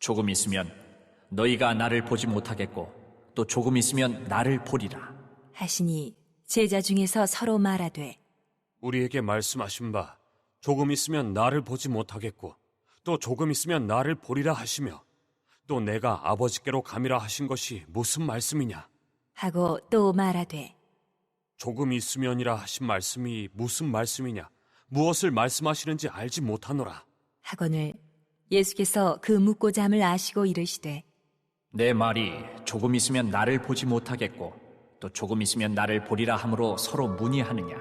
조금 있으면 너희가 나를 보지 못하겠고 또 조금 있으면 나를 보리라 하시니 제자 중에서 서로 말하되 우리에게 말씀하신 바 조금 있으면 나를 보지 못하겠고 또 조금 있으면 나를 보리라 하시며 또 내가 아버지께로 감이라 하신 것이 무슨 말씀이냐? 하고 또 말하되 조금 있으면이라 하신 말씀이 무슨 말씀이냐? 무엇을 말씀하시는지 알지 못하노라. 하거늘 예수께서 그 묻고자 함을 아시고 이르시되 내 말이 조금 있으면 나를 보지 못하겠고 또 조금 있으면 나를 보리라 함으로 서로 문의하느냐.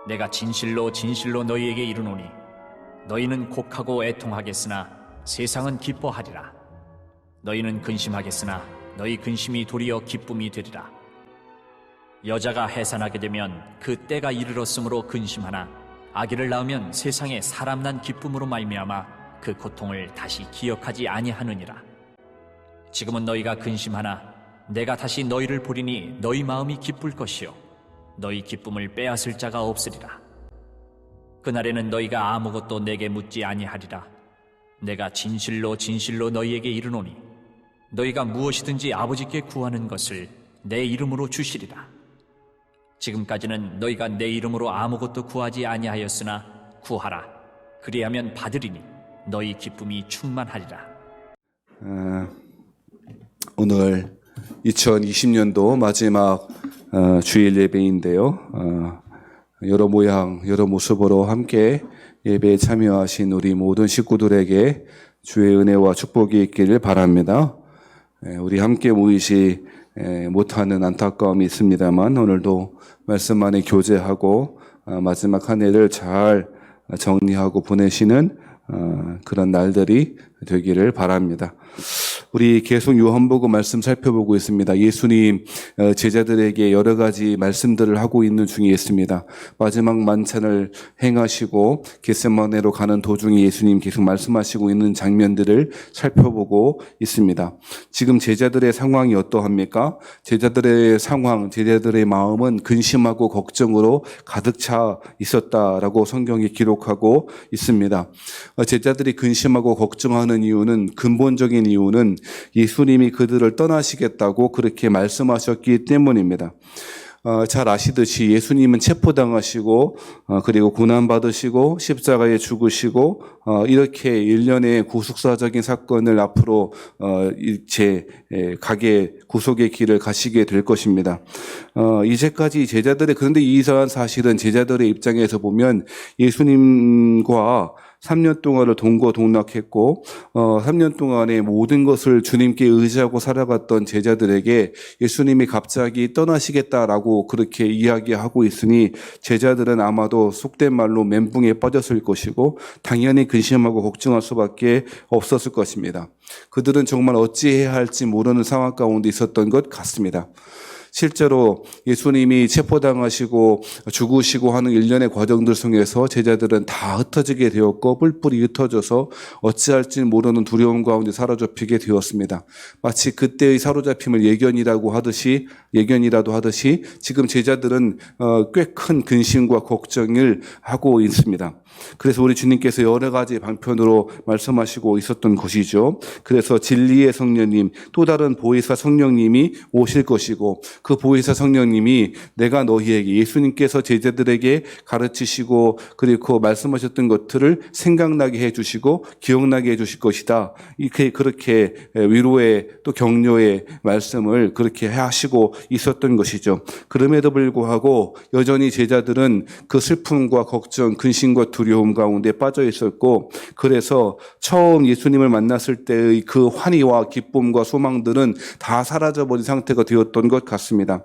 내가 진실로 진실로 너희에게 이르노니 너희는 곡하고 애통하겠으나 세상은 기뻐하리라. 너희는 근심하겠으나 너희 근심이 도리어 기쁨이 되리라. 여자가 해산하게 되면 그 때가 이르렀으므로 근심하나 아기를 낳으면 세상에 사람 난 기쁨으로 말미암아 그 고통을 다시 기억하지 아니하느니라. 지금은 너희가 근심하나 내가 다시 너희를 보리니 너희 마음이 기쁠 것이요 너희 기쁨을 빼앗을 자가 없으리라. 그날에는 너희가 아무것도 내게 묻지 아니하리라. 내가 진실로 진실로 너희에게 이르노니 너희가 무엇이든지 아버지께 구하는 것을 내 이름으로 주시리라. 지금까지는 너희가 내 이름으로 아무것도 구하지 아니하였으나 구하라. 그리하면 받으리니 너희 기쁨이 충만하리라. 오늘 2020년도 마지막 주일 예배인데요. 여러 모양 여러 모습으로 함께 예배에 참여하신 우리 모든 식구들에게 주의 은혜와 축복이 있기를 바랍니다. 우리 함께 모이지 못하는 안타까움이 있습니다만 오늘도 말씀 안에 교제하고 마지막 한 해를 잘 정리하고 보내시는 그런 날들이 되기를 바랍니다. 우리 계속 요한복음 말씀 살펴보고 있습니다. 예수님 제자들에게 여러 가지 말씀들을 하고 있는 중에 있습니다. 마지막 만찬을 행하시고 겟세마네로 가는 도중에 예수님 계속 말씀하시고 있는 장면들을 살펴보고 있습니다. 지금 제자들의 상황이 어떠합니까? 제자들의 상황, 제자들의 마음은 근심하고 걱정으로 가득 차 있었다라고 성경이 기록하고 있습니다. 제자들이 근심하고 걱정하는 이유는, 근본적인 이유는 예수님이 그들을 떠나시겠다고 그렇게 말씀하셨기 때문입니다. 잘 아시듯이 예수님은 체포당하시고 그리고 고난받으시고 십자가에 죽으시고 이렇게 일련의 구속사적인 사건을 앞으로 이제 구속의 길을 가시게 될 것입니다. 이제까지 그런데 이러한 사실은 제자들의 입장에서 보면 예수님과 3년 동안을 동거동락했고 3년 동안에 모든 것을 주님께 의지하고 살아갔던 제자들에게 예수님이 갑자기 떠나시겠다라고 그렇게 이야기하고 있으니 제자들은 아마도 속된 말로 멘붕에 빠졌을 것이고 당연히 근심하고 걱정할 수밖에 없었을 것입니다. 그들은 정말 어찌해야 할지 모르는 상황 가운데 있었던 것 같습니다. 실제로 예수님이 체포당하시고 죽으시고 하는 일련의 과정들 속에서 제자들은 다 흩어지게 되었고 뿔뿔이 흩어져서 어찌할지 모르는 두려움 가운데 사로잡히게 되었습니다. 마치 그때의 사로잡힘을 예견이라도 하듯이 지금 제자들은 꽤 큰 근심과 걱정을 하고 있습니다. 그래서 우리 주님께서 여러 가지 방편으로 말씀하시고 있었던 것이죠. 그래서 진리의 성령님, 또 다른 보혜사 성령님이 오실 것이고 그 보혜사 성령님이 내가 너희에게, 예수님께서 제자들에게 가르치시고 그리고 말씀하셨던 것들을 생각나게 해주시고 기억나게 해주실 것이다. 그렇게 위로의 또 격려의 말씀을 그렇게 하시고 있었던 것이죠. 그럼에도 불구하고 여전히 제자들은 그 슬픔과 걱정, 근심과 두려움 가운데 빠져 있었고, 그래서 처음 예수님을 만났을 때의 그 환희와 기쁨과 소망들은 다 사라져버린 상태가 되었던 것 같습니다.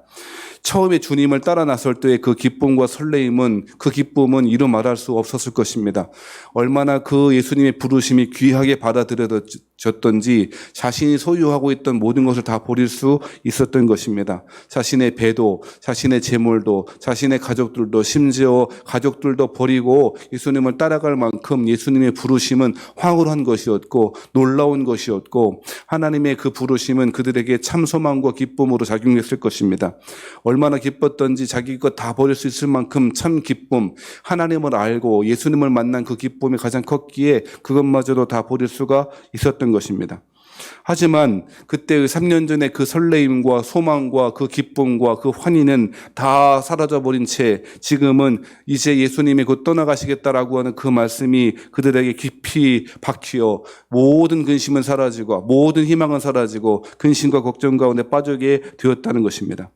처음에 주님을 따라 나설 때의 그 기쁨과 설레임은, 그 기쁨은 이루 말할 수 없었을 것입니다. 얼마나 그 예수님의 부르심이 귀하게 받아들여졌던지 자신이 소유하고 있던 모든 것을 다 버릴 수 있었던 것입니다. 자신의 배도, 자신의 재물도, 자신의 가족들도, 심지어 가족들도 버리고 예수님을 따라갈 만큼 예수님의 부르심은 황홀한 것이었고 놀라운 것이었고, 하나님의 그 부르심은 그들에게 참 소망과 기쁨으로 작용했을 것입니다. 얼마나 기뻤던지 자기 것 다 버릴 수 있을 만큼 참 기쁨, 하나님을 알고 예수님을 만난 그 기쁨이 가장 컸기에 그것마저도 다 버릴 수가 있었던 기뻤던 것입니다. 하지만 그때의 3년 전에 그 설레임과 소망과 그 기쁨과 그 환희는 다 사라져버린 채 지금은 이제 예수님이 곧 떠나가시겠다라고 하는 그 말씀이 그들에게 깊이 박히어 모든 근심은 사라지고 모든 희망은 사라지고 근심과 걱정 가운데 빠지게 되었다는 것입니다.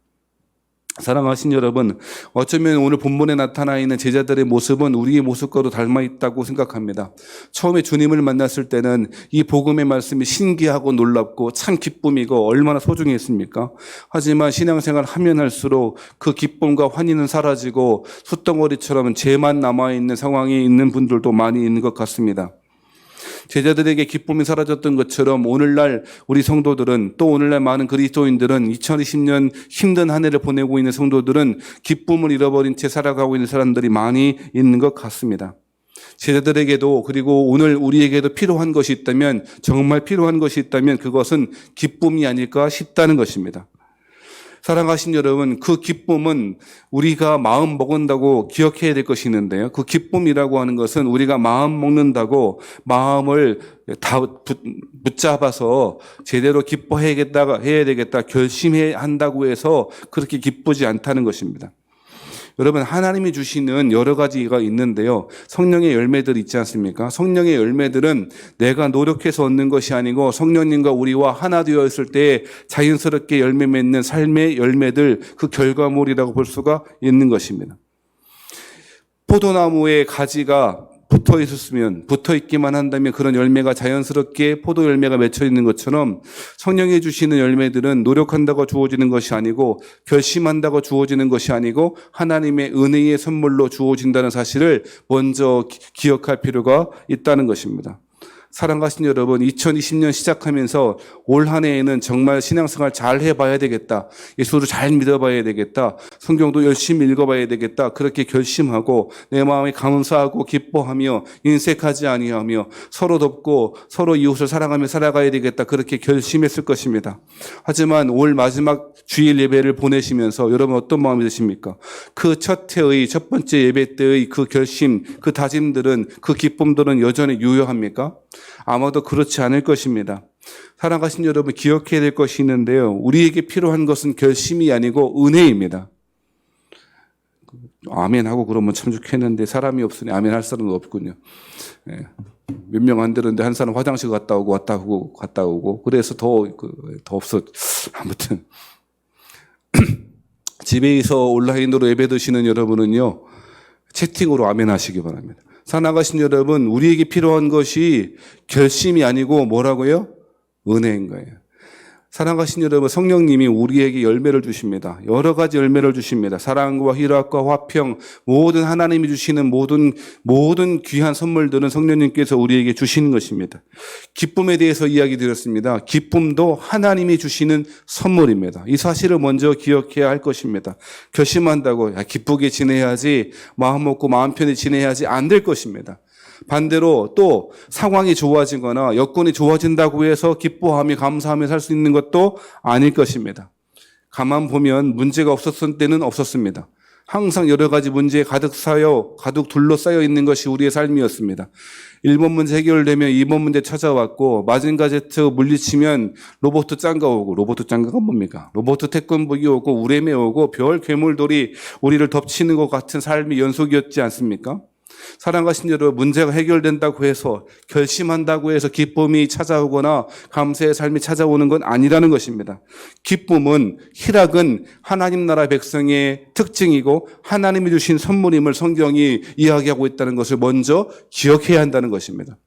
사랑하신 여러분, 어쩌면 오늘 본문에 나타나 있는 제자들의 모습은 우리의 모습과도 닮아 있다고 생각합니다. 처음에 주님을 만났을 때는 이 복음의 말씀이 신기하고 놀랍고 참 기쁨이고 얼마나 소중했습니까? 하지만 신앙생활 하면 할수록 그 기쁨과 환희는 사라지고 숯덩어리처럼 죄만 남아있는 상황에 있는 분들도 많이 있는 것 같습니다. 제자들에게 기쁨이 사라졌던 것처럼 오늘날 우리 성도들은 또 오늘날 많은 그리스도인들은 2020년 힘든 한 해를 보내고 있는 성도들은 기쁨을 잃어버린 채 살아가고 있는 사람들이 많이 있는 것 같습니다. 제자들에게도 그리고 오늘 우리에게도 필요한 것이 있다면 정말 필요한 것이 있다면 그것은 기쁨이 아닐까 싶다는 것입니다. 사랑하신 여러분, 그 기쁨은 우리가 마음 먹는다고 기억해야 될 것이 있는데요. 그 기쁨이라고 하는 것은 우리가 마음 먹는다고 마음을 다 붙잡아서 제대로 기뻐해야 되겠다, 결심해야 한다고 해서 그렇게 기쁘지 않다는 것입니다. 여러분, 하나님이 주시는 여러 가지가 있는데요. 성령의 열매들이 있지 않습니까? 성령의 열매들은 내가 노력해서 얻는 것이 아니고 성령님과 우리와 하나 되어 있을 때 자연스럽게 열매 맺는 삶의 열매들, 그 결과물이라고 볼 수가 있는 것입니다. 포도나무의 가지가 붙어 있기만 한다면 그런 열매가 자연스럽게 포도 열매가 맺혀 있는 것처럼 성령이 주시는 열매들은 노력한다고 주어지는 것이 아니고 결심한다고 주어지는 것이 아니고 하나님의 은혜의 선물로 주어진다는 사실을 먼저 기억할 필요가 있다는 것입니다. 사랑하신 여러분, 2020년 시작하면서 올 한 해에는 정말 신앙생활 잘 해봐야 되겠다. 예수를 잘 믿어봐야 되겠다. 성경도 열심히 읽어봐야 되겠다. 그렇게 결심하고 내 마음에 감사하고 기뻐하며 인색하지 아니하며 서로 돕고 서로 이웃을 사랑하며 살아가야 되겠다. 그렇게 결심했을 것입니다. 하지만 올 마지막 주일 예배를 보내시면서 여러분 어떤 마음이 드십니까? 그 첫 해의 첫 번째 예배 때의 그 결심, 그 다짐들은, 그 기쁨들은 여전히 유효합니까? 아마도 그렇지 않을 것입니다. 사랑하신 여러분, 기억해야 될 것이 있는데요. 우리에게 필요한 것은 결심이 아니고 은혜입니다. 아멘 하고 그러면 참 좋겠는데 사람이 없으니 아멘 할 사람은 없군요. 몇 명 안 되는데 한 사람 화장실 갔다 오고 그래서 더 없어. 아무튼 집에서 온라인으로 예배 드시는 여러분은요, 채팅으로 아멘 하시기 바랍니다. 사랑하신 여러분, 우리에게 필요한 것이 결심이 아니고 뭐라고요? 은혜인 거예요. 사랑하신 여러분, 성령님이 우리에게 열매를 주십니다. 여러 가지 열매를 주십니다. 사랑과 희락과 화평, 모든 하나님이 주시는 모든 귀한 선물들은 성령님께서 우리에게 주시는 것입니다. 기쁨에 대해서 이야기 드렸습니다. 기쁨도 하나님이 주시는 선물입니다. 이 사실을 먼저 기억해야 할 것입니다. 결심한다고 기쁘게 지내야지, 마음 먹고 마음 편히 지내야지 안 될 것입니다. 반대로 또 상황이 좋아지거나 여건이 좋아진다고 해서 기뻐하며 감사하며 살 수 있는 것도 아닐 것입니다. 가만 보면 문제가 없었을 때는 없었습니다. 항상 여러 가지 문제에 가득 둘러싸여 있는 것이 우리의 삶이었습니다. 1번 문제 해결되면 2번 문제 찾아왔고, 마징가제트 물리치면 로봇 짱가 오고, 로봇 짱가가 뭡니까? 로봇 태권복이 오고, 우레메 오고, 별 괴물들이 우리를 덮치는 것 같은 삶이 연속이었지 않습니까? 사랑하신 여러분, 문제가 해결된다고 해서, 결심한다고 해서 기쁨이 찾아오거나 감사의 삶이 찾아오는 건 아니라는 것입니다. 기쁨은, 희락은 하나님 나라 백성의 특징이고 하나님이 주신 선물임을 성경이 이야기하고 있다는 것을 먼저 기억해야 한다는 것입니다.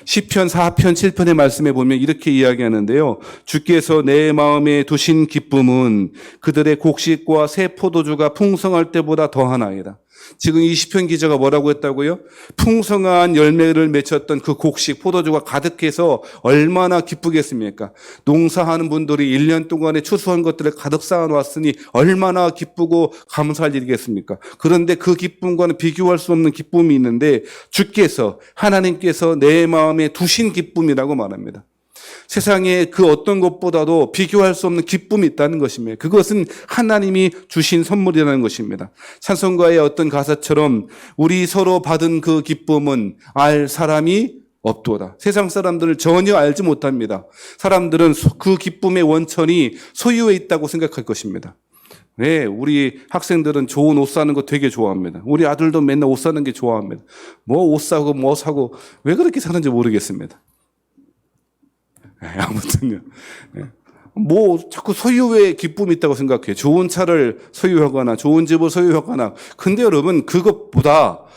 시편 4편 7편의 말씀에 보면 이렇게 이야기하는데요. 주께서 내 마음에 두신 기쁨은 그들의 곡식과 새 포도주가 풍성할 때보다 더하나이다. 지금 이 시편 기자가 뭐라고 했다고요? 풍성한 열매를 맺혔던 그 곡식, 포도주가 가득해서 얼마나 기쁘겠습니까? 농사하는 분들이 1년 동안에 추수한 것들을 가득 쌓아놨으니 얼마나 기쁘고 감사할 일이겠습니까? 그런데 그 기쁨과는 비교할 수 없는 기쁨이 있는데 주께서, 하나님께서 내 마음에 두신 기쁨이라고 말합니다. 세상에 그 어떤 것보다도 비교할 수 없는 기쁨이 있다는 것입니다. 그것은 하나님이 주신 선물이라는 것입니다. 찬송가의 어떤 가사처럼 우리 서로 받은 그 기쁨은 알 사람이 없도다. 세상 사람들을 전혀 알지 못합니다. 사람들은 그 기쁨의 원천이 소유에 있다고 생각할 것입니다. 네, 우리 학생들은 좋은 옷 사는 거 되게 좋아합니다. 우리 아들도 맨날 옷 사는 게 좋아합니다. 뭐 옷 사고 뭐 사고 왜 그렇게 사는지 모르겠습니다. 네, 아무튼요. 네. 뭐 자꾸 소유의 기쁨이 있다고 생각해요. 좋은 차를 소유하거나 좋은 집을 소유하거나. 근데 여러분 그것과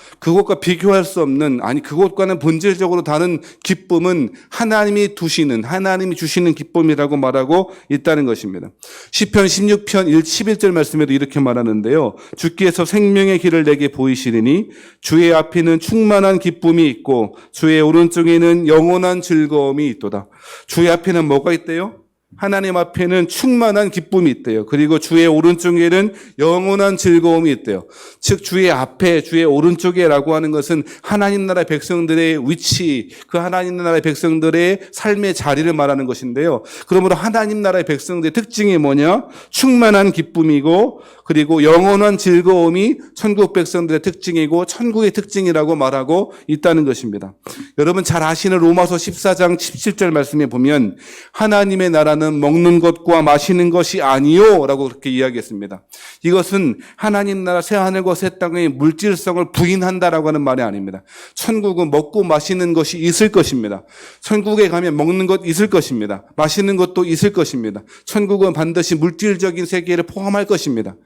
비교할 수 없는, 아니 그것과는 본질적으로 다른 기쁨은 하나님이 주시는 기쁨이라고 말하고 있다는 것입니다. 시편 16편 11절 말씀에도 이렇게 말하는데요. 주께서 생명의 길을 내게 보이시리니 주의 앞에는 충만한 기쁨이 있고 주의 오른쪽에는 영원한 즐거움이 있도다. 주의 앞에는 뭐가 있대요? 하나님 앞에는 충만한 기쁨이 있대요. 그리고 주의 오른쪽에는 영원한 즐거움이 있대요. 즉 주의 앞에, 주의 오른쪽에라고 하는 것은 하나님 나라 백성들의 위치, 그 하나님 나라의 백성들의 삶의 자리를 말하는 것인데요. 그러므로 하나님 나라의 백성들의 특징이 뭐냐? 충만한 기쁨이고 그리고 영원한 즐거움이 천국 백성들의 특징이고 천국의 특징이라고 말하고 있다는 것입니다. 여러분 잘 아시는 로마서 14장 17절 말씀에 보면 하나님의 나라는 먹는 것과 마시는 것이 아니요 라고 그렇게 이야기했습니다. 이것은 하나님 나라 새하늘과 새 땅의 물질성을 부인한다라고 하는 말이 아닙니다. 천국은 먹고 마시는 것이 있을 것입니다. 천국에 가면 먹는 것 있을 것입니다. 마시는 것도 있을 것입니다. 천국은 반드시 물질적인 세계를 포함할 것입니다.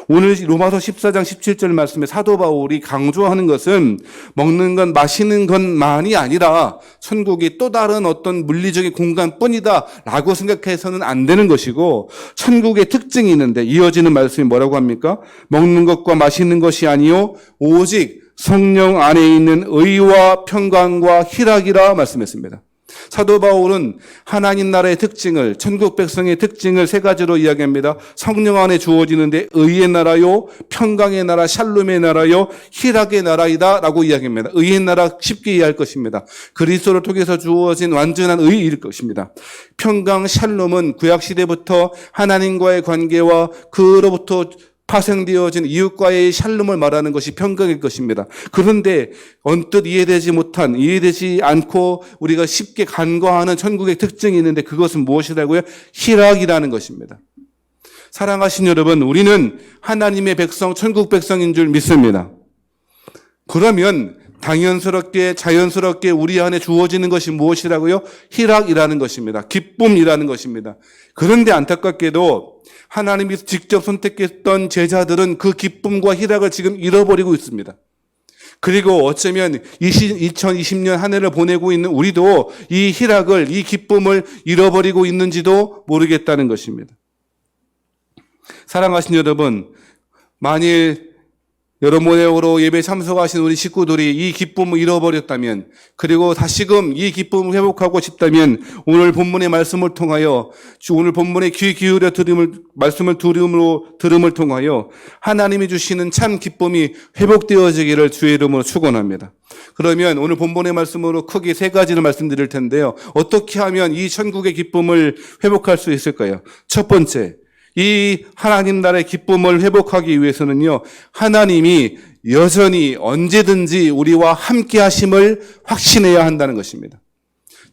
오늘 로마서 14장 17절 말씀에 사도 바울이 강조하는 것은 먹는 것 마시는 것만이 아니라 천국이 또 다른 어떤 물리적인 공간뿐이다 라고 생각해서는 안 되는 것이고, 천국의 특징이 있는데 이어지는 말씀이 뭐라고 합니까? 먹는 것과 마시는 것이 아니요 오직 성령 안에 있는 의와 평강과 희락이라 말씀했습니다. 사도 바울은 하나님 나라의 특징을, 천국 백성의 특징을 세 가지로 이야기합니다. 성령 안에 주어지는데 의의 나라요, 평강의 나라, 샬롬의 나라요, 희락의 나라이다 라고 이야기합니다. 의의 나라 쉽게 이해할 것입니다. 그리스도를 통해서 주어진 완전한 의일 것입니다. 평강, 샬롬은 구약시대부터 하나님과의 관계와 그로부터 파생되어진 이웃과의 샬롬을 말하는 것이 평강일 것입니다. 그런데 언뜻 이해되지 않고 우리가 쉽게 간과하는 천국의 특징이 있는데 그것은 무엇이라고요? 희락이라는 것입니다. 사랑하신 여러분, 우리는 하나님의 백성, 천국 백성인 줄 믿습니다. 그러면 당연스럽게 자연스럽게 우리 안에 주어지는 것이 무엇이라고요? 희락이라는 것입니다. 기쁨이라는 것입니다. 그런데 안타깝게도 하나님이 직접 선택했던 제자들은 그 기쁨과 희락을 지금 잃어버리고 있습니다. 그리고 어쩌면 2020년 한 해를 보내고 있는 우리도 이 희락을, 이 기쁨을 잃어버리고 있는지도 모르겠다는 것입니다. 사랑하신 여러분, 만일 여러 모양으로 예배 참석하신 우리 식구들이 이 기쁨을 잃어버렸다면, 그리고 다시금 이 기쁨을 회복하고 싶다면 오늘 본문의 말씀을 통하여, 오늘 본문에 귀 기울여 말씀을 들음을 통하여 하나님이 주시는 참 기쁨이 회복되어지기를 주의 이름으로 축원합니다. 그러면 오늘 본문의 말씀으로 크게 세 가지를 말씀드릴 텐데요. 어떻게 하면 이 천국의 기쁨을 회복할 수 있을까요? 첫 번째, 이 하나님 나라의 기쁨을 회복하기 위해서는요, 하나님이 여전히 언제든지 우리와 함께 하심을 확신해야 한다는 것입니다.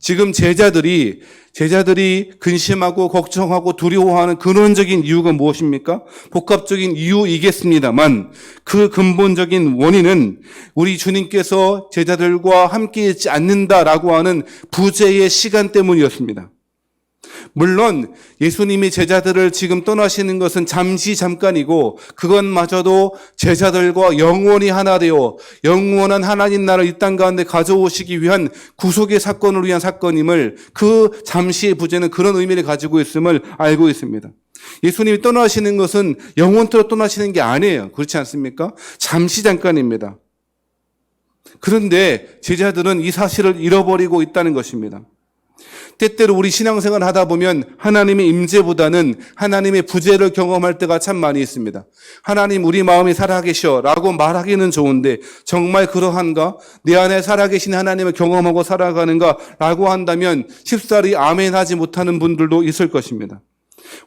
지금 제자들이 근심하고 걱정하고 두려워하는 근원적인 이유가 무엇입니까? 복합적인 이유이겠습니다만 그 근본적인 원인은 우리 주님께서 제자들과 함께 있지 않는다라고 하는 부재의 시간 때문이었습니다. 물론 예수님이 제자들을 지금 떠나시는 것은 잠깐이고 그것마저도 제자들과 영원히 하나 되어 영원한 하나님 나라를 이 땅 가운데 가져오시기 위한 구속의 사건을 위한 사건임을, 그 잠시의 부재는 그런 의미를 가지고 있음을 알고 있습니다. 예수님이 떠나시는 것은 영원토록 떠나시는 게 아니에요. 그렇지 않습니까? 잠깐입니다. 그런데 제자들은 이 사실을 잃어버리고 있다는 것입니다. 때때로 우리 신앙생활을 하다 보면 하나님의 임재보다는 하나님의 부재를 경험할 때가 참 많이 있습니다. 하나님 우리 마음에 살아계셔 라고 말하기는 좋은데 정말 그러한가? 내 안에 살아계신 하나님을 경험하고 살아가는가? 라고 한다면 쉽사리 아멘 하지 못하는 분들도 있을 것입니다.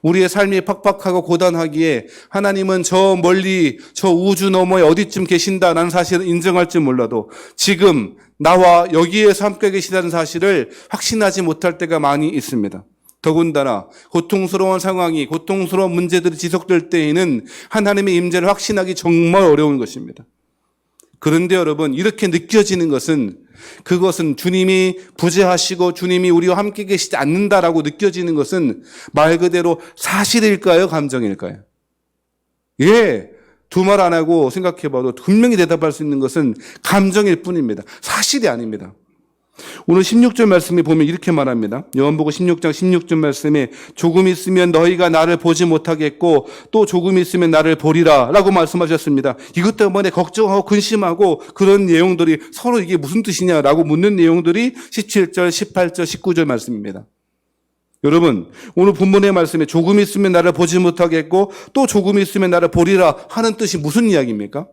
우리의 삶이 팍팍하고 고단하기에 하나님은 저 멀리 저 우주 너머에 어디쯤 계신다라는 사실을 인정할지 몰라도 지금 나와 여기에서 함께 계시다는 사실을 확신하지 못할 때가 많이 있습니다. 더군다나 고통스러운 상황이, 고통스러운 문제들이 지속될 때에는 하나님의 임재를 확신하기 정말 어려운 것입니다. 그런데 여러분, 이렇게 느껴지는 것은 그것은 주님이 부재하시고 주님이 우리와 함께 계시지 않는다라고 느껴지는 것은 말 그대로 사실일까요? 감정일까요? 예, 두 말 안 하고 생각해봐도 분명히 대답할 수 있는 것은 감정일 뿐입니다. 사실이 아닙니다. 오늘 16절 말씀에 보면 이렇게 말합니다. 요한복음 16장 16절 말씀에 조금 있으면 너희가 나를 보지 못하겠고 또 조금 있으면 나를 보리라 라고 말씀하셨습니다. 이것 때문에 걱정하고 근심하고 그런 내용들이 서로 이게 무슨 뜻이냐라고 묻는 내용들이 17절, 18절, 19절 말씀입니다. 여러분, 오늘 본문의 말씀에 조금 있으면 나를 보지 못하겠고 또 조금 있으면 나를 보리라 하는 뜻이 무슨 이야기입니까?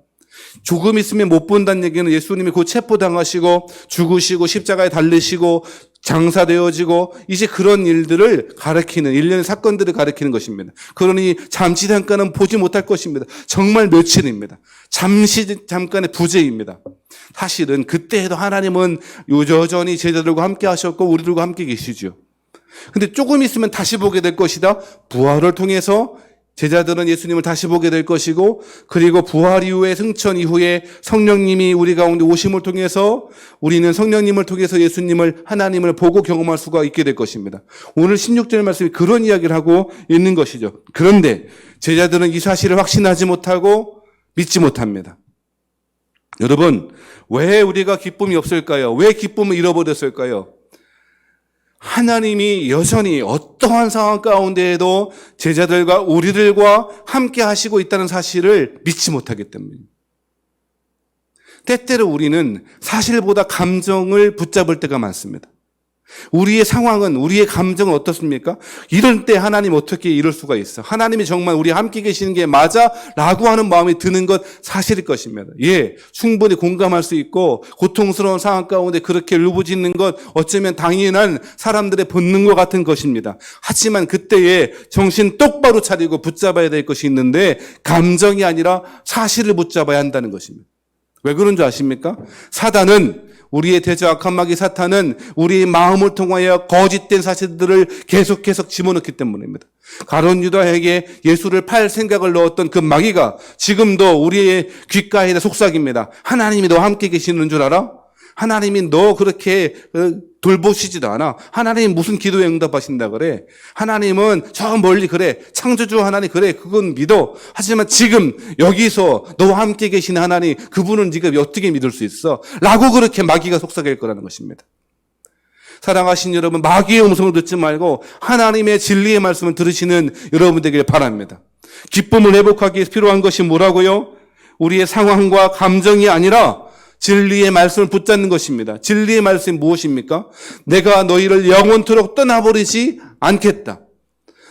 조금 있으면 못 본다는 얘기는 예수님이 곧 체포당하시고 죽으시고 십자가에 달리시고 장사되어지고 이제 그런 일들을 가리키는 일련의 사건들을 가리키는 것입니다. 그러니 잠시 잠깐은 보지 못할 것입니다. 정말 며칠입니다. 잠깐의 부재입니다. 사실은 그때에도 하나님은 여전히 제자들과 함께 하셨고 우리들과 함께 계시죠. 근데 조금 있으면 다시 보게 될 것이다. 부활을 통해서 제자들은 예수님을 다시 보게 될 것이고 그리고 부활 이후에 승천 이후에 성령님이 우리 가운데 오심을 통해서 우리는 성령님을 통해서 예수님을 하나님을 보고 경험할 수가 있게 될 것입니다. 오늘 16절 말씀이 그런 이야기를 하고 있는 것이죠. 그런데 제자들은 이 사실을 확신하지 못하고 믿지 못합니다. 여러분, 왜 우리가 기쁨이 없을까요? 왜 기쁨을 잃어버렸을까요? 하나님이 여전히 어떠한 상황 가운데에도 제자들과 우리들과 함께 하시고 있다는 사실을 믿지 못하기 때문입니다. 때때로 우리는 사실보다 감정을 붙잡을 때가 많습니다. 우리의 상황은, 우리의 감정은 어떻습니까? 이럴 때 하나님 어떻게 이럴 수가 있어? 하나님이 정말 우리 함께 계시는 게 맞아? 라고 하는 마음이 드는 것 사실일 것입니다. 예, 충분히 공감할 수 있고 고통스러운 상황 가운데 그렇게 울부짖는 것 어쩌면 당연한 사람들의 본능과 같은 것입니다. 하지만 그때에 정신 똑바로 차리고 붙잡아야 될 것이 있는데 감정이 아니라 사실을 붙잡아야 한다는 것입니다. 왜 그런 줄 아십니까? 사단은 우리의 대저 악한 마귀 사탄은 우리의 마음을 통하여 거짓된 사실들을 계속 집어넣기 때문입니다. 가룟 유다에게 예수를 팔 생각을 넣었던 그 마귀가 지금도 우리의 귓가에 속삭입니다. 하나님이 너와 함께 계시는 줄 알아? 하나님이 너 그렇게 돌보시지도 않아. 하나님 무슨 기도에 응답하신다 그래. 하나님은 저 멀리 그래. 창조주 하나님 그래. 그건 믿어. 하지만 지금 여기서 너와 함께 계신 하나님 그분은 네가 어떻게 믿을 수 있어? 라고 그렇게 마귀가 속삭일 거라는 것입니다. 사랑하신 여러분, 마귀의 음성을 듣지 말고 하나님의 진리의 말씀을 들으시는 여러분 되길 바랍니다. 기쁨을 회복하기 위해서 필요한 것이 뭐라고요? 우리의 상황과 감정이 아니라 진리의 말씀을 붙잡는 것입니다. 진리의 말씀이 무엇입니까? 내가 너희를 영원토록 떠나버리지 않겠다.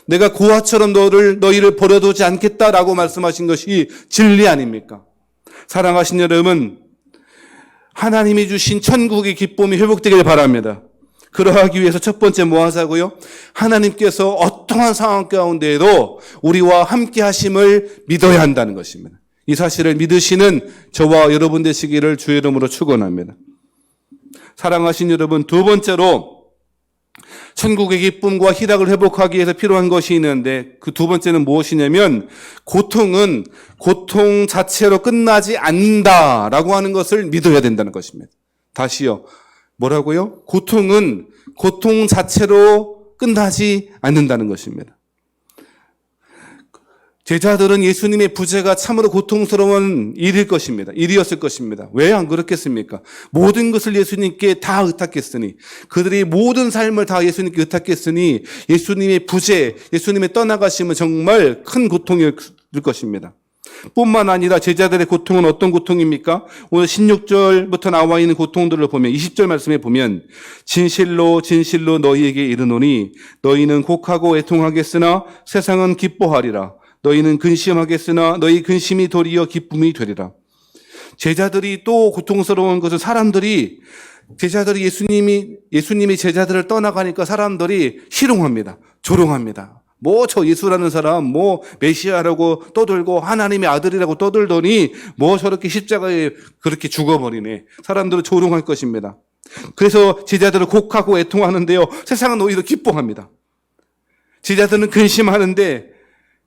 내가 고아처럼 너희를 버려두지 않겠다라고 말씀하신 것이 진리 아닙니까? 사랑하신 여러분, 하나님이 주신 천국의 기쁨이 회복되길 바랍니다. 그러하기 위해서 첫 번째 뭐 하자고요? 하나님께서 어떠한 상황 가운데에도 우리와 함께 하심을 믿어야 한다는 것입니다. 이 사실을 믿으시는 저와 여러분 되시기를 주의 이름으로 축원합니다. 사랑하신 여러분, 두 번째로 천국의 기쁨과 희락을 회복하기 위해서 필요한 것이 있는데 그 두 번째는 무엇이냐면 고통은 고통 자체로 끝나지 않는다라고 하는 것을 믿어야 된다는 것입니다. 다시요. 뭐라고요? 고통은 고통 자체로 끝나지 않는다는 것입니다. 제자들은 예수님의 부재가 참으로 고통스러운 일이었을 것입니다. 왜 안 그렇겠습니까? 모든 것을 예수님께 다 의탁했으니, 그들이 모든 삶을 다 예수님께 의탁했으니 예수님의 부재, 예수님의 떠나가심은 정말 큰 고통일 것입니다. 뿐만 아니라 제자들의 고통은 어떤 고통입니까? 오늘 16절부터 나와 있는 고통들을 보면 20절 말씀에 보면 진실로 진실로 너희에게 이르노니 너희는 곡하고 애통하겠으나 세상은 기뻐하리라. 너희는 근심하겠으나 너희 근심이 도리어 기쁨이 되리라. 제자들이 또 고통스러운 것은 예수님이 제자들을 떠나가니까 사람들이 희롱합니다. 조롱합니다. 뭐 저 예수라는 사람 뭐 메시아라고 떠들고 하나님의 아들이라고 떠들더니 뭐 저렇게 십자가에 그렇게 죽어버리네. 사람들은 조롱할 것입니다. 그래서 제자들을 곡하고 애통하는데요. 세상은 오히려 기뻐합니다. 제자들은 근심하는데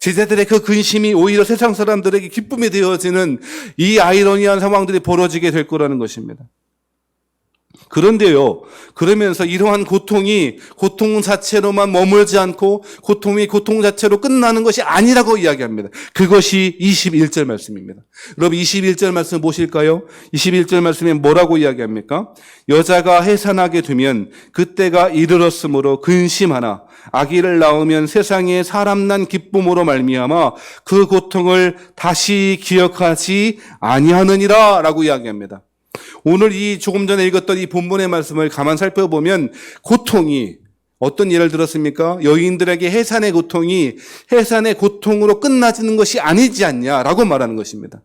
제자들의 그 근심이 오히려 세상 사람들에게 기쁨이 되어지는 이 아이러니한 상황들이 벌어지게 될 거라는 것입니다. 그런데요, 그러면서 이러한 고통이 고통 자체로만 머물지 않고 고통이 고통 자체로 끝나는 것이 아니라고 이야기합니다. 그것이 21절 말씀입니다. 여러분 21절 말씀 보실까요? 21절 말씀에 뭐라고 이야기합니까? 여자가 해산하게 되면 그때가 이르렀으므로 근심하나 아기를 낳으면 세상에 사람 난 기쁨으로 말미암아 그 고통을 다시 기억하지 아니하느니라 라고 이야기합니다. 오늘 이 조금 전에 읽었던 이 본문의 말씀을 가만 살펴보면 고통이 어떤 예를 들었습니까? 여인들에게 해산의 고통이 해산의 고통으로 끝나지는 것이 아니지 않냐라고 말하는 것입니다.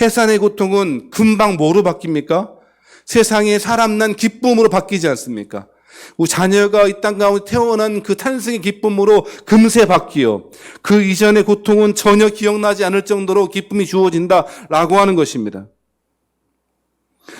해산의 고통은 금방 뭐로 바뀝니까? 세상에 사람 난 기쁨으로 바뀌지 않습니까? 자녀가 이 땅 가운데 태어난 그 탄생의 기쁨으로 금세 바뀌어 그 이전의 고통은 전혀 기억나지 않을 정도로 기쁨이 주어진다라고 하는 것입니다.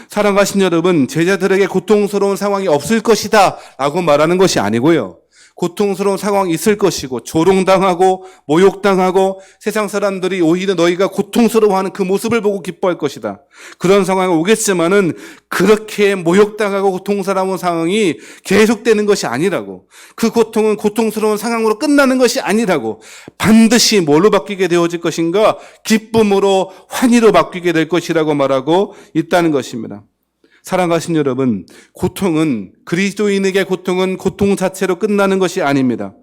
사랑하신 여러분, 제자들에게 고통스러운 상황이 없을 것이다 라고 말하는 것이 아니고요. 고통스러운 상황이 있을 것이고 조롱당하고 모욕당하고 세상 사람들이 오히려 너희가 고통스러워하는 그 모습을 보고 기뻐할 것이다. 그런 상황이 오겠지만은 그렇게 모욕당하고 고통스러운 상황이 계속되는 것이 아니라고, 그 고통은 고통스러운 상황으로 끝나는 것이 아니라고, 반드시 뭘로 바뀌게 되어질 것인가? 기쁨으로 환희로 바뀌게 될 것이라고 말하고 있다는 것입니다. 사랑하신 여러분, 그리스도인에게 고통은 고통 자체로 끝나는 것이 아닙니다.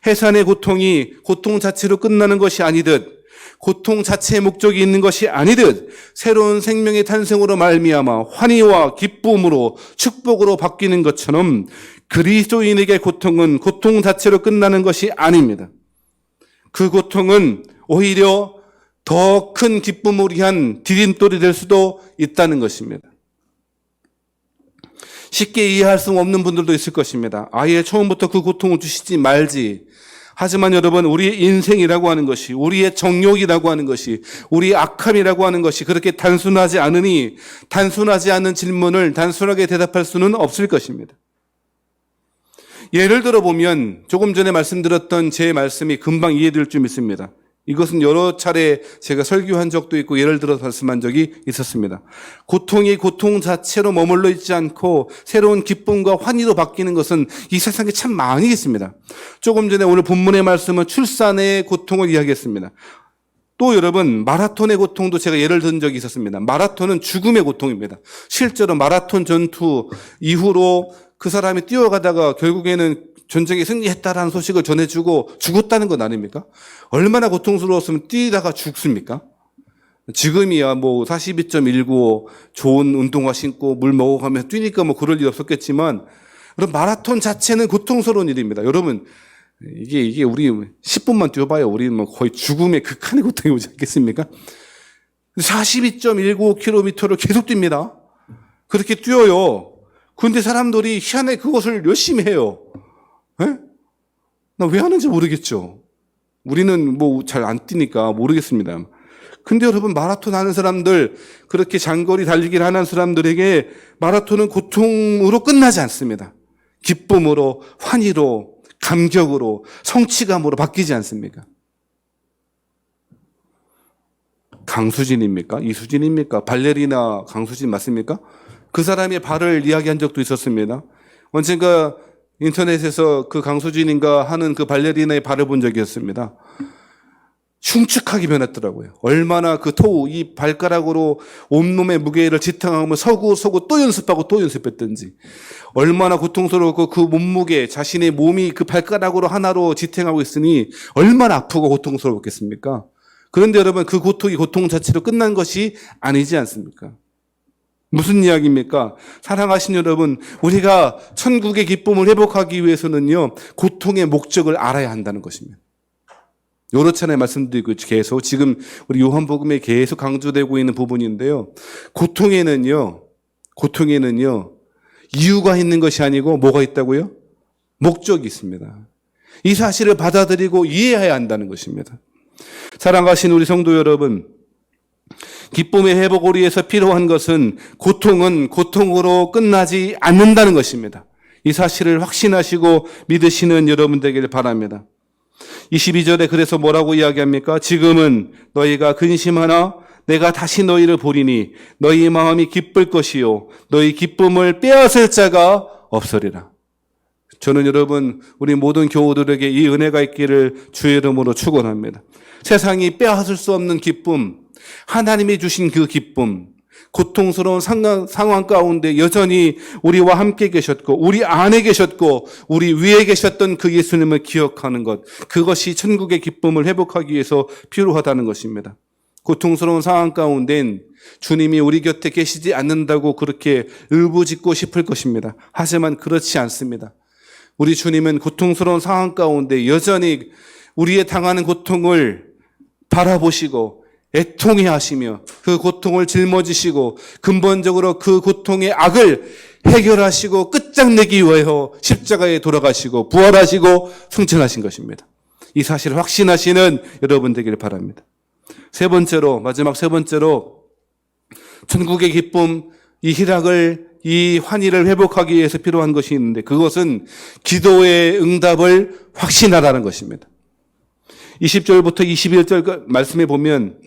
해산의 고통이 고통 자체로 끝나는 것이 아니듯, 고통 자체의 목적이 있는 것이 아니듯, 새로운 생명의 탄생으로 말미암아 환희와 기쁨으로 축복으로 바뀌는 것처럼 그리스도인에게 고통은 고통 자체로 끝나는 것이 아닙니다. 그 고통은 오히려 더 큰 기쁨을 위한 디딤돌이 될 수도 있다는 것입니다. 쉽게 이해할 수 없는 분들도 있을 것입니다. 아예 처음부터 그 고통을 주시지 말지. 하지만 여러분, 우리의 인생이라고 하는 것이, 우리의 정욕이라고 하는 것이, 우리의 악함이라고 하는 것이 그렇게 단순하지 않으니 단순하지 않은 질문을 단순하게 대답할 수는 없을 것입니다. 예를 들어보면 조금 전에 말씀드렸던 제 말씀이 금방 이해될 줄 믿습니다. 이것은 여러 차례 제가 설교한 적도 있고 예를 들어서 말씀한 적이 있었습니다. 고통이 고통 자체로 머물러 있지 않고 새로운 기쁨과 환희로 바뀌는 것은 이 세상에 참 많이 있습니다. 조금 전에 오늘 본문의 말씀은 출산의 고통을 이야기했습니다. 또 여러분, 마라톤의 고통도 제가 예를 든 적이 있었습니다. 마라톤은 죽음의 고통입니다. 실제로 마라톤 전투 이후로 그 사람이 뛰어가다가 결국에는 전쟁에 승리했다라는 소식을 전해주고 죽었다는 건 아닙니까? 얼마나 고통스러웠으면 뛰다가 죽습니까? 지금이야 뭐 42.195 좋은 운동화 신고 물 먹어가면서 뛰니까 뭐 그럴 일 없었겠지만, 그럼 마라톤 자체는 고통스러운 일입니다. 여러분, 이게 우리 10분만 뛰어봐요. 우리는 뭐 거의 죽음의 극한의 고통이 오지 않겠습니까? 42.195km를 계속 뜁니다. 그렇게 뛰어요. 그런데 사람들이 희한하게 그것을 열심히 해요. 나 왜 하는지 모르겠죠. 우리는 뭐 잘 안 뛰니까 모르겠습니다. 근데 여러분, 마라톤 하는 사람들, 그렇게 장거리 달리기를 하는 사람들에게 마라톤은 고통으로 끝나지 않습니다. 기쁨으로, 환희로, 감격으로, 성취감으로 바뀌지 않습니까? 강수진입니까? 이수진입니까? 발레리나 강수진 맞습니까? 그 사람의 발을 이야기한 적도 있었습니다. 언젠가 인터넷에서 그 강수진인가 하는 그 발레리나의 발을 본 적이 있었습니다. 흉측하게 변했더라고요. 얼마나 이 발가락으로 온몸의 무게를 지탱하며 서고 또 연습하고 또 연습했던지, 얼마나 고통스러웠고 그 몸무게, 자신의 몸이 그 발가락으로 하나로 지탱하고 있으니 얼마나 아프고 고통스러웠겠습니까? 그런데 여러분, 그 고통이 고통 자체로 끝난 것이 아니지 않습니까? 무슨 이야기입니까? 사랑하신 여러분, 우리가 천국의 기쁨을 회복하기 위해서는요, 고통의 목적을 알아야 한다는 것입니다. 여러 차례 말씀드리고 계속 지금 우리 요한복음에 계속 강조되고 있는 부분인데요. 고통에는요, 이유가 있는 것이 아니고 뭐가 있다고요? 목적이 있습니다. 이 사실을 받아들이고 이해해야 한다는 것입니다. 사랑하신 우리 성도 여러분, 기쁨의 회복을 위해서 필요한 것은 고통은 고통으로 끝나지 않는다는 것입니다. 이 사실을 확신하시고 믿으시는 여러분 되기를 바랍니다. 22절에 그래서 뭐라고 이야기합니까? 지금은 너희가 근심하나 내가 다시 너희를 보리니 너희 마음이 기쁠 것이요 너희 기쁨을 빼앗을 자가 없으리라. 저는 여러분 우리 모든 교우들에게 이 은혜가 있기를 주의 이름으로 축원합니다. 세상이 빼앗을 수 없는 기쁨, 하나님이 주신 그 기쁨, 고통스러운 상황 가운데 여전히 우리와 함께 계셨고 우리 안에 계셨고 우리 위에 계셨던 그 예수님을 기억하는 것, 그것이 천국의 기쁨을 회복하기 위해서 필요하다는 것입니다. 고통스러운 상황 가운데는 주님이 우리 곁에 계시지 않는다고 그렇게 울부짖고 싶을 것입니다. 하지만 그렇지 않습니다. 우리 주님은 고통스러운 상황 가운데 여전히 우리의 당하는 고통을 바라보시고 애통해 하시며 그 고통을 짊어지시고 근본적으로 그 고통의 악을 해결하시고 끝장내기 위하여 십자가에 돌아가시고 부활하시고 승천하신 것입니다. 이 사실을 확신하시는 여러분 되기를 바랍니다. 세 번째로, 마지막 세 번째로 천국의 기쁨, 이 희락을, 이 환희를 회복하기 위해서 필요한 것이 있는데 그것은 기도의 응답을 확신하라는 것입니다. 20절부터 21절 말씀에 보면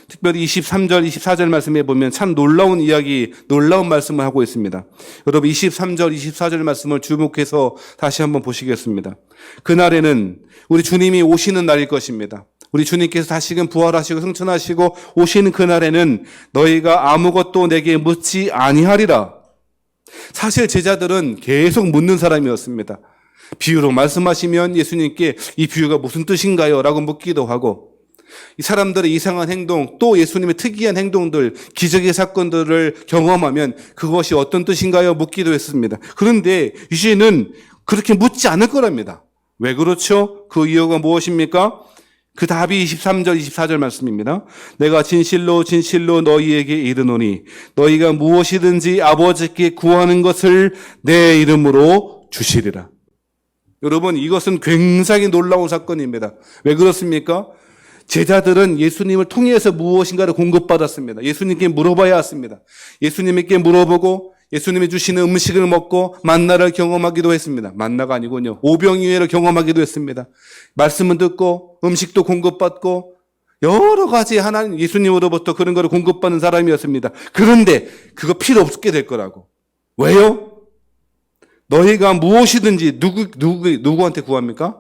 특별히 23절, 24절 말씀에 보면 참 놀라운 이야기, 놀라운 말씀을 하고 있습니다. 여러분 23절, 24절 말씀을 주목해서 다시 한번 보시겠습니다. 그날에는 우리 주님이 오시는 날일 것입니다. 우리 주님께서 다시금 부활하시고 승천하시고 오시는 그날에는 너희가 아무것도 내게 묻지 아니하리라. 사실 제자들은 계속 묻는 사람이었습니다. 비유로 말씀하시면 예수님께 이 비유가 무슨 뜻인가요? 라고 묻기도 하고 이 사람들의 이상한 행동 또 예수님의 특이한 행동들 기적의 사건들을 경험하면 그것이 어떤 뜻인가요? 묻기도 했습니다. 그런데 이제는 그렇게 묻지 않을 거랍니다. 왜 그렇죠? 그 이유가 무엇입니까? 그 답이 23절 24절 말씀입니다. 내가 진실로 진실로 너희에게 이르노니 너희가 무엇이든지 아버지께 구하는 것을 내 이름으로 주시리라. 여러분 이것은 굉장히 놀라운 사건입니다. 왜 그렇습니까? 제자들은 예수님을 통해서 무엇인가를 공급받았습니다. 예수님께 물어봐야 했습니다. 예수님께 물어보고 예수님이 주시는 음식을 먹고 만나를 경험하기도 했습니다. 만나가 아니군요. 오병이어를 경험하기도 했습니다. 말씀을 듣고 음식도 공급받고 여러 가지 하나님 예수님으로부터 그런 거를 공급받는 사람이었습니다. 그런데 그거 필요 없게 될 거라고. 왜요? 너희가 무엇이든지 누구한테 구합니까?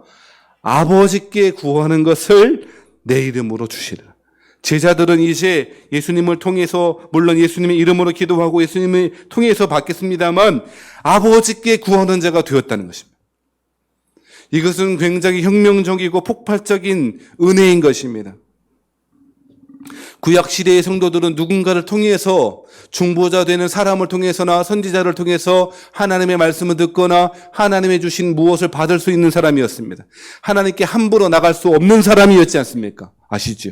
아버지께 구하는 것을 내 이름으로 주시리라. 제자들은 이제 예수님을 통해서 물론 예수님의 이름으로 기도하고 예수님을 통해서 받겠습니다만 아버지께 구하는 자가 되었다는 것입니다. 이것은 굉장히 혁명적이고 폭발적인 은혜인 것입니다. 구약시대의 성도들은 누군가를 통해서 중보자 되는 사람을 통해서나 선지자를 통해서 하나님의 말씀을 듣거나 하나님의 주신 무엇을 받을 수 있는 사람이었습니다. 하나님께 함부로 나갈 수 없는 사람이었지 않습니까? 아시죠?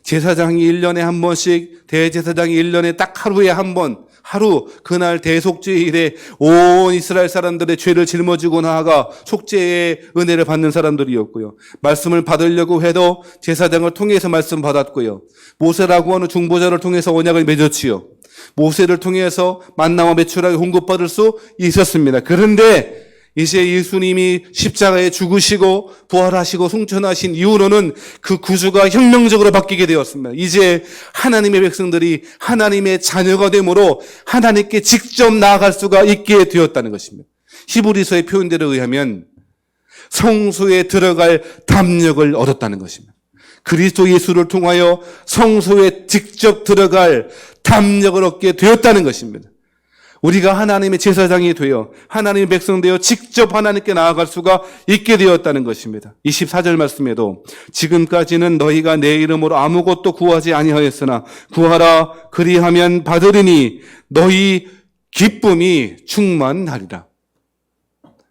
제사장이 1년에 한 번씩 대제사장이 1년에 딱 하루에 한 번 하루 그날 대속죄일에 온 이스라엘 사람들의 죄를 짊어지고 나아가 속죄의 은혜를 받는 사람들이었고요. 말씀을 받으려고 해도 제사장을 통해서 말씀 받았고요. 모세라고 하는 중보자를 통해서 언약을 맺었지요. 모세를 통해서 만나와 메추라기 공급받을 수 있었습니다. 그런데 이제 예수님이 십자가에 죽으시고 부활하시고 승천하신 이후로는 그 구주가 혁명적으로 바뀌게 되었습니다. 이제 하나님의 백성들이 하나님의 자녀가 되므로 하나님께 직접 나아갈 수가 있게 되었다는 것입니다. 히브리서의 표현대로 의하면 성소에 들어갈 담력을 얻었다는 것입니다. 그리스도 예수를 통하여 성소에 직접 들어갈 담력을 얻게 되었다는 것입니다. 우리가 하나님의 제사장이 되어 하나님의 백성 되어 직접 하나님께 나아갈 수가 있게 되었다는 것입니다. 24절 말씀에도 지금까지는 너희가 내 이름으로 아무것도 구하지 아니하였으나 구하라 그리하면 받으리니 너희 기쁨이 충만하리라.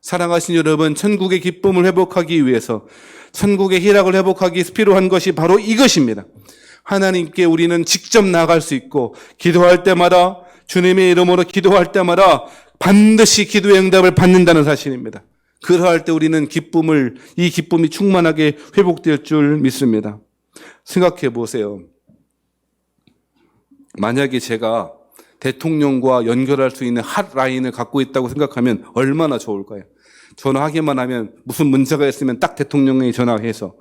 사랑하신 여러분, 천국의 기쁨을 회복하기 위해서 천국의 희락을 회복하기 위해서 필요한 것이 바로 이것입니다. 하나님께 우리는 직접 나아갈 수 있고 기도할 때마다 주님의 이름으로 기도할 때마다 반드시 기도의 응답을 받는다는 사실입니다. 그러할 때 우리는 이 기쁨이 충만하게 회복될 줄 믿습니다. 생각해 보세요. 만약에 제가 대통령과 연결할 수 있는 핫라인을 갖고 있다고 생각하면 얼마나 좋을까요? 전화하기만 하면 무슨 문제가 있으면 딱 대통령에 전화해서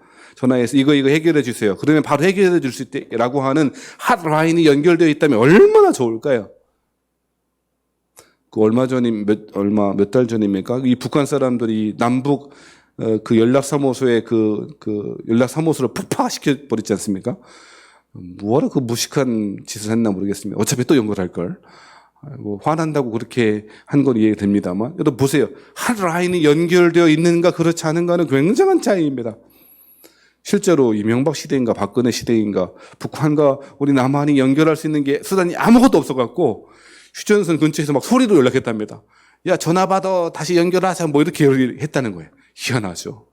이거 해결해 주세요. 그러면 바로 해결해 줄 수 있다라고 하는 핫라인이 연결되어 있다면 얼마나 좋을까요? 몇 달 전입니까? 이 북한 사람들이 남북 그 연락사무소에 그 연락사무소를 폭파시켜 버렸지 않습니까? 뭐하러 그 무식한 짓을 했나 모르겠습니다. 어차피 또 연결할 걸. 화난다고 그렇게 한 건 이해가 됩니다만. 여러분 보세요. 핫라인이 연결되어 있는가 그렇지 않은가는 굉장한 차이입니다. 실제로 이명박 시대인가 박근혜 시대인가 북한과 우리 남한이 연결할 수 있는 게 수단이 아무것도 없어갖고 휴전선 근처에서 막 소리로 연락했답니다. 야, 전화 받아. 다시 연결하자. 뭐 이렇게 했다는 거예요. 희한하죠.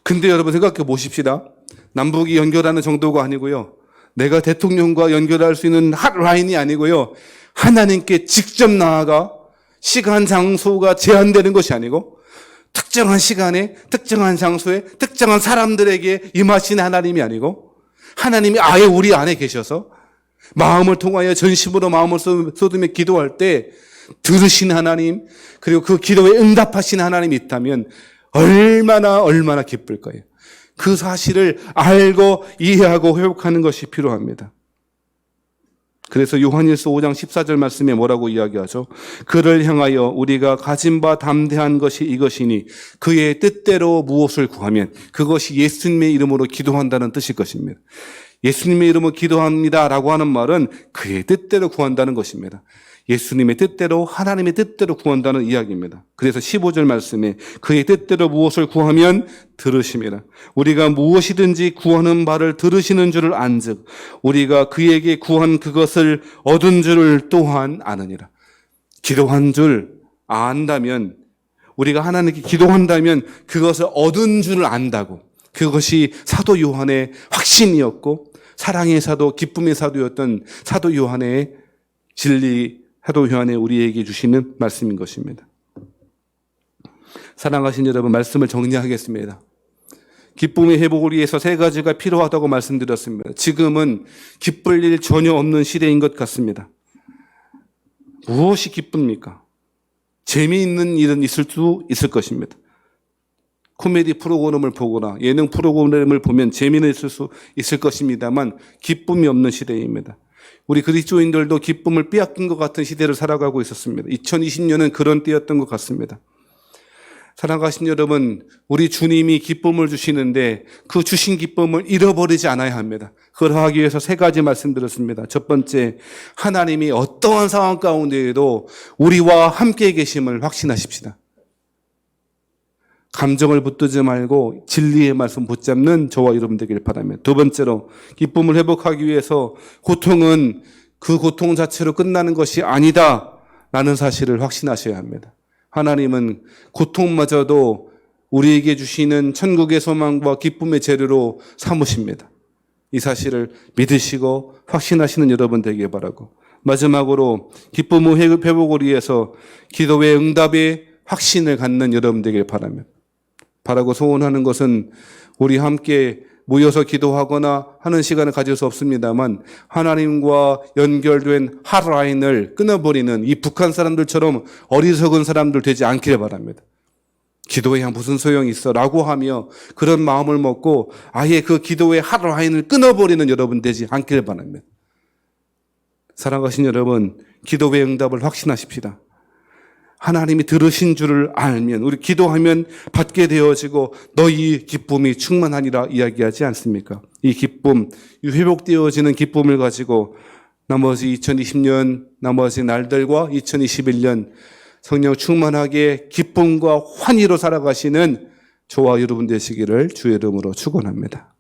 근데 여러분 생각해 보십시다. 남북이 연결하는 정도가 아니고요. 내가 대통령과 연결할 수 있는 핫라인이 아니고요. 하나님께 직접 나아가 시간, 장소가 제한되는 것이 아니고 특정한 시간에, 특정한 장소에, 특정한 사람들에게 임하신 하나님이 아니고 하나님이 아예 우리 안에 계셔서 마음을 통하여 전심으로 마음을 쏟으며 기도할 때 들으신 하나님, 그리고 그 기도에 응답하신 하나님이 있다면 얼마나 기쁠까요? 그 사실을 알고 이해하고 회복하는 것이 필요합니다. 그래서 요한일서 5장 14절 말씀에 뭐라고 이야기하죠? 그를 향하여 우리가 가진 바 담대한 것이 이것이니 그의 뜻대로 무엇을 구하면 그것이 예수님의 이름으로 기도한다는 뜻일 것입니다. 예수님의 이름으로 기도합니다라고 하는 말은 그의 뜻대로 구한다는 것입니다. 예수님의 뜻대로 하나님의 뜻대로 구한다는 이야기입니다. 그래서 15절 말씀에 그의 뜻대로 무엇을 구하면 들으심이라. 우리가 무엇이든지 구하는 바를 들으시는 줄을 안즉 우리가 그에게 구한 그것을 얻은 줄을 또한 아느니라. 기도한 줄 안다면 우리가 하나님께 기도한다면 그것을 얻은 줄을 안다고. 그것이 사도 요한의 확신이었고 사랑의 사도, 기쁨의 사도였던 사도 요한의 진리, 사도 요한의 우리에게 주시는 말씀인 것입니다. 사랑하신 여러분, 말씀을 정리하겠습니다. 기쁨의 회복을 위해서 3가지가 필요하다고 말씀드렸습니다. 지금은 기쁠 일 전혀 없는 시대인 것 같습니다. 무엇이 기쁩니까? 재미있는 일은 있을 수 있을 것입니다. 코미디 프로그램을 보거나 예능 프로그램을 보면 재미는 있을 수 있을 것입니다만 기쁨이 없는 시대입니다. 우리 그리스도인들도 기쁨을 빼앗긴 것 같은 시대를 살아가고 있었습니다. 2020년은 그런 때였던 것 같습니다. 사랑하신 여러분, 우리 주님이 기쁨을 주시는데 그 주신 기쁨을 잃어버리지 않아야 합니다. 그러하기 위해서 3가지 말씀드렸습니다. 첫 번째, 하나님이 어떠한 상황 가운데에도 우리와 함께 계심을 확신하십시다. 감정을 붙들지 말고 진리의 말씀 붙잡는 저와 여러분 되길 바랍니다. 두 번째로, 기쁨을 회복하기 위해서 고통은 그 고통 자체로 끝나는 것이 아니다라는 사실을 확신하셔야 합니다. 하나님은 고통마저도 우리에게 주시는 천국의 소망과 기쁨의 재료로 삼으십니다. 이 사실을 믿으시고 확신하시는 여러분 되길 바라고, 마지막으로 기쁨의 회복을 위해서 기도의 응답의 확신을 갖는 여러분 되길 바랍니다. 바라고 소원하는 것은 우리 함께 모여서 기도하거나 하는 시간을 가질 수 없습니다만 하나님과 연결된 핫라인을 끊어버리는 이 북한 사람들처럼 어리석은 사람들 되지 않기를 바랍니다. 기도에 무슨 소용이 있어 라고 하며 그런 마음을 먹고 아예 그 기도의 핫라인을 끊어버리는 여러분 되지 않기를 바랍니다. 사랑하신 여러분, 기도의 응답을 확신하십시다. 하나님이 들으신 줄을 알면 우리 기도하면 받게 되어지고 너희 기쁨이 충만하니라 이야기하지 않습니까? 이 기쁨, 이 회복되어지는 기쁨을 가지고 나머지 2020년 나머지 날들과 2021년 성령 충만하게 기쁨과 환희로 살아가시는 저와 여러분 되시기를 주의 이름으로 축원합니다.